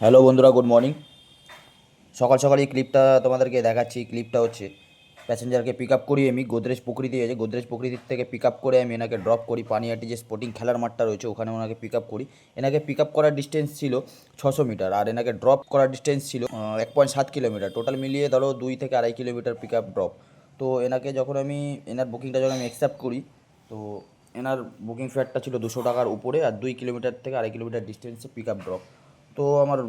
Hello বন্ধুরা, good morning. সকাল সকাল এই ক্লিপটা তোমাদেরকে দেখাচ্ছি। ক্লিপটা হচ্ছে প্যাসেঞ্জারকে পিক আপ করি আমি গোদরেজ প্রকৃতি আছে, গোদরেজ প্রকৃতির থেকে পিক আপ করে আমি এনাকে ড্রপ করি পানিহাটি যে স্পোর্টিং খেলার মাঠটা রয়েছে ওখানে ওনাকে পিক আপ করি। এনাকে পিক আপ করার ডিস্টেন্স ছিল 600 মিটার আর এনাকে ড্রপ করার ডিস্টেন্স ছিল 1.7 কিলোমিটার। টোটাল মিলিয়ে ধরো 2 থেকে 2.5 কিলোমিটার পিক আপ ড্রপ। তো এনাকে যখন আমি এনার বুকিংটা যখন আমি অ্যাকসেপ্ট করি, তো এনার বুকিং ফেয়ারটা ছিল 200 টাকার উপরে আর 2 কিলোমিটার থেকে 2.5 কিলোমিটার ডিস্টেন্সে পিক আপ ড্রপ। তো আমার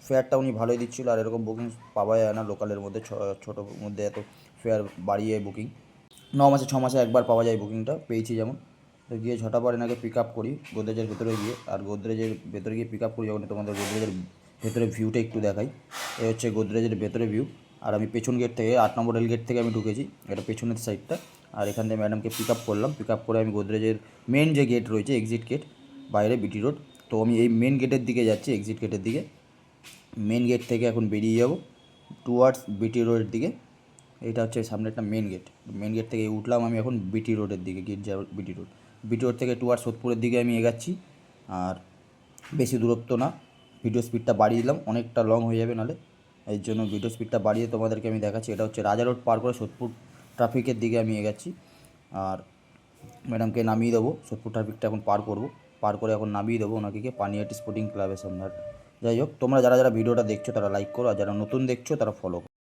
ফেয়ারটা উনি ভালোই দিচ্ছিলো। আর এরকম বুকিং পাওয়া যায় না লোকালের মধ্যে, ছোটোর মধ্যে এত ফেয়ার বাড়িয়ে বুকিং 9 মাসে 6 মাসে একবার পাওয়া যায়। বুকিংটা পেয়েছি যেমন। তো গিয়ে ঝটাপট এনাকে পিক আপ করি গোদরেজের ভেতরে গিয়ে। আর গোদরেজের ভেতরে গিয়ে পিক আপ করি যখন তোমাদের গোদরেজের ভেতরে ভিউটা একটু দেখাই। এই হচ্ছে গোদরেজের ভেতরে ভিউ। আর আমি পেছন গেট থেকে 8 নম্বর রেল গেট থেকে আমি ঢুকেছি, এটা পেছনের সাইডটা। আর এখান থেকে ম্যাডামকে পিক আপ করলাম। পিক আপ করে আমি গোদরেজের মেন যে গেট রয়েছে, এক্সিট গেট বাইরে বিটি রোড, তো আমি এই মেন গেটের দিকে যাচ্ছি, এক্সিট গেটের দিকে। মেন গেট থেকে এখন বেরিয়ে যাব টুয়ার্ডস বিটি রোডের দিকে। এটা হচ্ছে সামনে একটা মেন গেট। মেন গেট থেকে উঠলাম আমি এখন বিটি রোডের দিকে, গেট যাব বিটি রোড। বিটি রোড থেকে টুয়ার্ডস সোদপুরের দিকে আমি এগাচ্ছি। আর বেশি দূরত্ব না, ভিডিও স্পিডটা বাড়িয়ে দিলাম, অনেকটা লং হয়ে যাবে নাহলে। এই জন্য ভিডিও স্পিডটা বাড়িয়ে তোমাদেরকে আমি দেখাচ্ছি। এটা হচ্ছে রাজা রোড পার করে সোদপুর ট্রাফিকের দিকে আমি এগাচ্ছি। আর ম্যাডামকে নামিয়ে দেবো, সোদপুর ট্রাফিকটা এখন পার করব, পার করে এখন নামিয়ে দেবো ওনাকে গিয়ে পানিহাটি স্পোর্টিং ক্লাবের সামনে। যাই হোক, তোমরা যারা যারা ভিডিওটা দেখছো তারা লাইক করো, আর যারা নতুন দেখছো তারা ফলো করো।